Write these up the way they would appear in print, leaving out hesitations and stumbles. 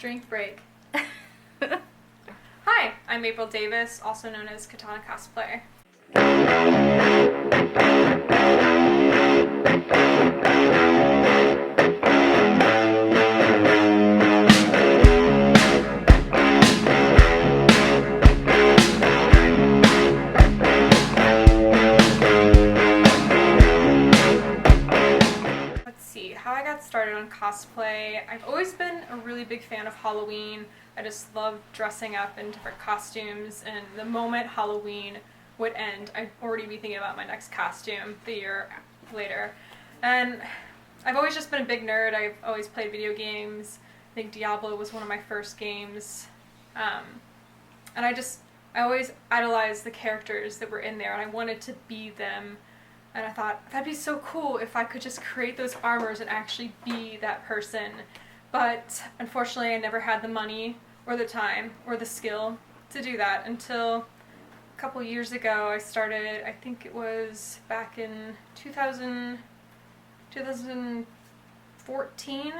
drink break. Hi, I'm April Davis, also known as Katana Cosplayer. How I got started on cosplay. I've always been a really big fan of Halloween. I just love dressing up in different costumes, and the moment Halloween would end, I'd already be thinking about my next costume the year later. And I've always just been a big nerd. I've always played video games. I think Diablo was one of my first games. And I always idolized the characters that were in there, and I wanted to be them. And I thought, that'd be so cool if I could just create those armors and actually be that person. But unfortunately, I never had the money or the time or the skill to do that until a couple years ago. I started, I think it was back in 2014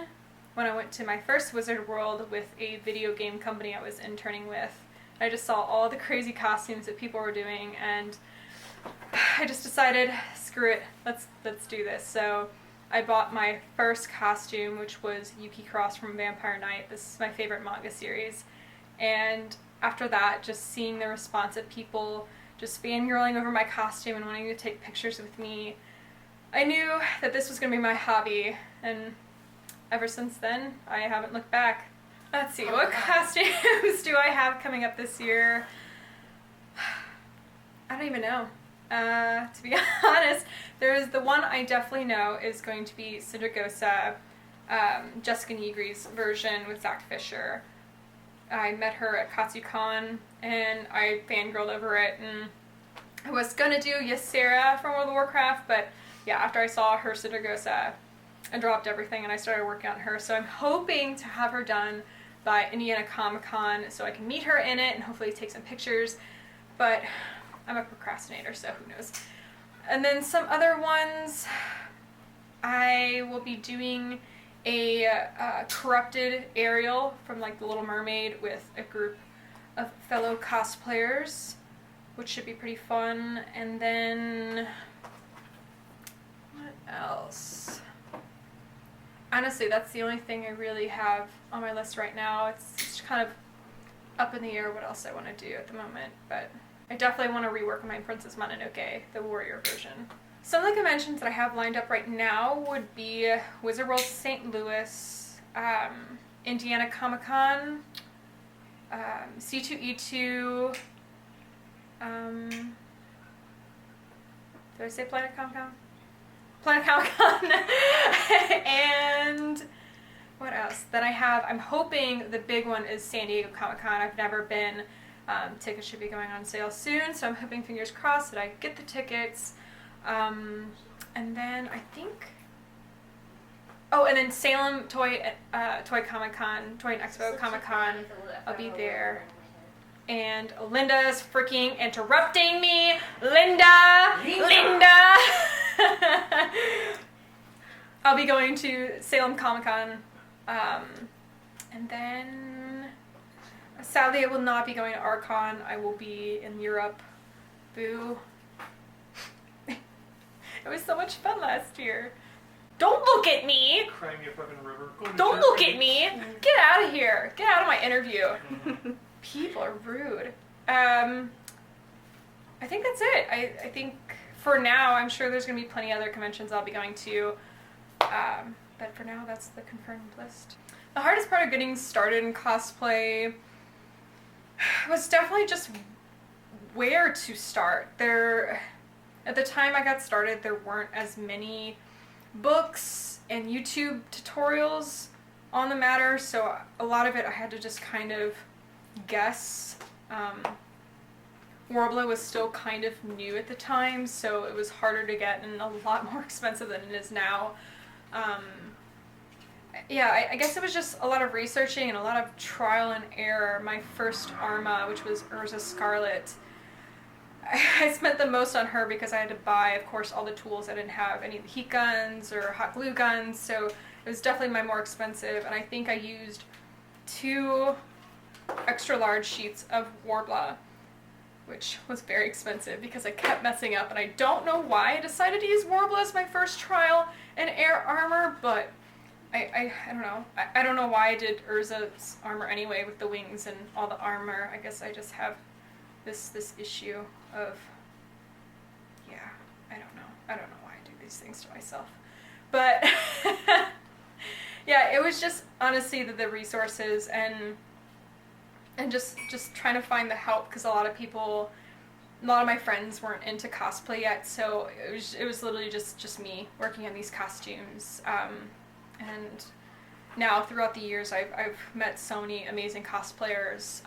when I went to my first Wizard World with a video game company I was interning with. I just saw all the crazy costumes that people were doing, and I just decided, screw it, let's do this. So I bought my first costume, which was Yuki Cross from Vampire Knight. This is my favorite manga series. And after that, just seeing the response of people just fangirling over my costume and wanting to take pictures with me, I knew that this was going to be my hobby. And ever since then, I haven't looked back. Let's see, what costumes do I have coming up this year? I don't even know. To be honest, there's the one I definitely know is going to be Saragossa, Jessica Nigri's version with Zach Fisher. I met her at KatsuCon and I fangirled over it, and I was gonna do Ysera from World of Warcraft, but yeah, after I saw her Saragossa, I dropped everything and I started working on her. So I'm hoping to have her done by Indiana Comic-Con so I can meet her in it and hopefully take some pictures, but I'm a procrastinator, so who knows. And then some other ones, I will be doing a corrupted Ariel from like The Little Mermaid with a group of fellow cosplayers, which should be pretty fun. And then, what else? Honestly, that's the only thing I really have on my list right now. It's kind of up in the air what else I want to do at the moment, but I definitely want to rework my Princess Mononoke, the warrior version. Some of the conventions that I have lined up right now would be Wizard World St. Louis, Indiana Comic-Con, C2E2, did I say Planet Comic-Con? Planet Comic-Con, and what else? Then I'm hoping the big one is San Diego Comic-Con. I've never been. Tickets should be going on sale soon, so I'm hoping, fingers crossed, that I get the tickets. And then I think, and then Salem Toy Comic-Con, Toy and Expo Comic-Con, I'll be there. And Linda's freaking interrupting me. Linda! I'll be going to Salem Comic-Con, and then sadly, I will not be going to Archon. I will be in Europe. Boo. It was so much fun last year. Don't look at me! Crying a fucking river. Don't look at me! Get out of here! Get out of my interview. People are rude. I think that's it. I think for now, I'm sure there's going to be plenty of other conventions I'll be going to. But for now, that's the confirmed list. The hardest part of getting started in cosplay was definitely just where to start. At the time I got started, there weren't as many books and YouTube tutorials on the matter, so a lot of it I had to just kind of guess. Warbler was still kind of new at the time, so it was harder to get and a lot more expensive than it is now. Yeah, I guess it was just a lot of researching and a lot of trial and error. My first Arma, which was Urza Scarlet, I spent the most on her because I had to buy, of course, all the tools. I didn't have any of the heat guns or hot glue guns, so it was definitely my more expensive, and I think I used 2 extra large sheets of Warbler, which was very expensive because I kept messing up, and I don't know why I decided to use Warbler as my first trial in air armor, but I don't know. I don't know why I did Urza's armor anyway with the wings and all the armor. I guess I just have this issue of, yeah, I don't know. I don't know why I do these things to myself. But yeah, it was just honestly the resources and just trying to find the help, because a lot of my friends weren't into cosplay yet, so it was literally just me working on these costumes. And now throughout the years I've met so many amazing cosplayers,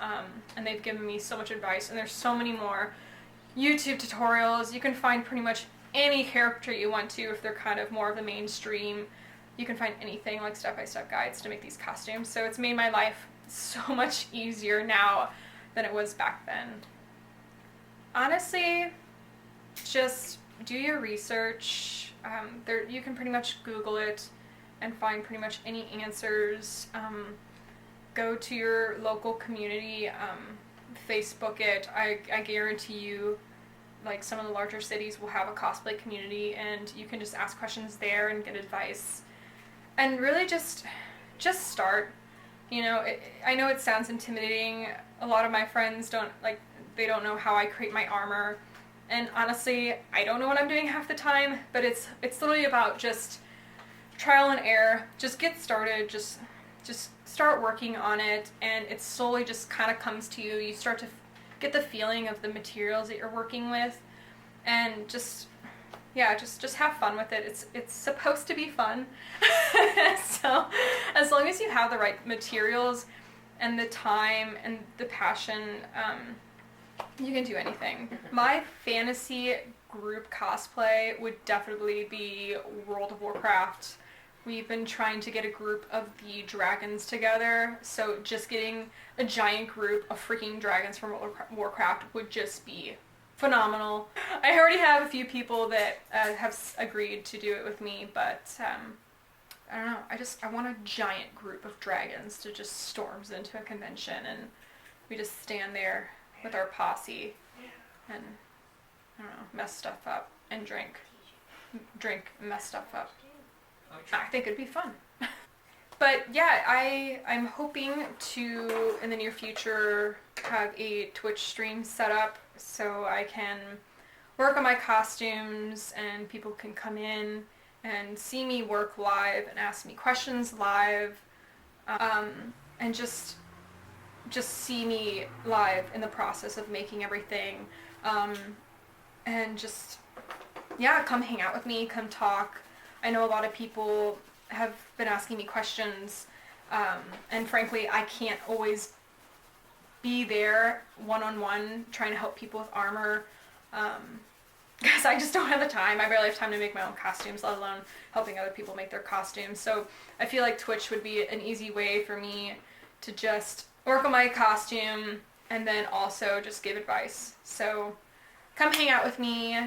and they've given me so much advice, and there's so many more YouTube tutorials. You can find pretty much any character you want to if they're kind of more of the mainstream. You can find anything, like step-by-step guides to make these costumes, so it's made my life so much easier now than it was back then. Honestly, just do your research. You can pretty much Google it and find pretty much any answers. Go to your local community, Facebook it. I guarantee you, like, some of the larger cities will have a cosplay community, and you can just ask questions there and get advice. And really just start. You know, I know it sounds intimidating. A lot of my friends they don't know how I create my armor. And honestly, I don't know what I'm doing half the time, but it's literally about just trial and error. Just get started, just start working on it, and it slowly just kind of comes to you. You start to get the feeling of the materials that you're working with, and just have fun with it. It's supposed to be fun. So as long as you have the right materials and the time and the passion, you can do anything. My fantasy group cosplay would definitely be World of Warcraft. We've been trying to get a group of the dragons together, so just getting a giant group of freaking dragons from World of Warcraft would just be phenomenal. I already have a few people that have agreed to do it with me, but I don't know. I want a giant group of dragons to just storms into a convention, and we just stand there with our posse and, I don't know, mess stuff up and drink, mess stuff up. I think it'd be fun. But yeah, I'm hoping to, in the near future, have a Twitch stream set up so I can work on my costumes and people can come in and see me work live and ask me questions live, and just see me live in the process of making everything, and just, yeah, come hang out with me, come talk. I know a lot of people have been asking me questions, and frankly, I can't always be there one-on-one trying to help people with armor, because I just don't have the time. I barely have time to make my own costumes, let alone helping other people make their costumes. So I feel like Twitch would be an easy way for me to just work on my costume and then also just give advice. So come hang out with me.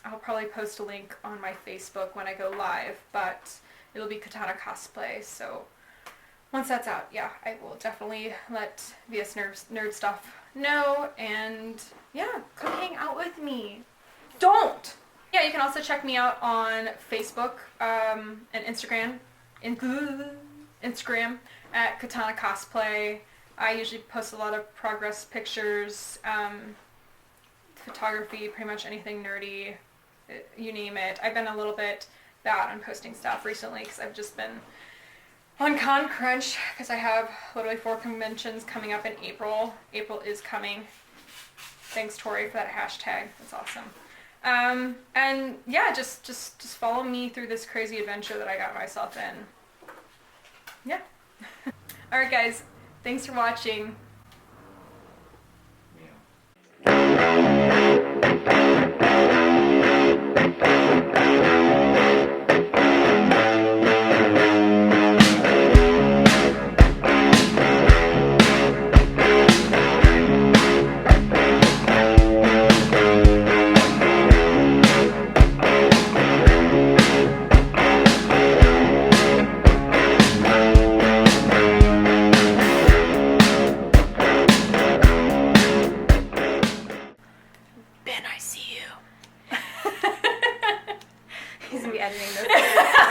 I'll probably post a link on my Facebook when I go live, but it'll be Katana Cosplay, so once that's out, yeah, I will definitely let VS Nerd Stuff know, and yeah, come hang out with me. Don't! Yeah, you can also check me out on Facebook, and Instagram at Katana Cosplay. I usually post a lot of progress pictures, photography, pretty much anything nerdy, you name it. I've been a little bit bad on posting stuff recently because I've just been on con crunch because I have literally 4 conventions coming up in April. April is coming. Thanks, Tori, for that hashtag. That's awesome. And yeah, just follow me through this crazy adventure that I got myself in. Yeah. Alright guys, thanks for watching. editing this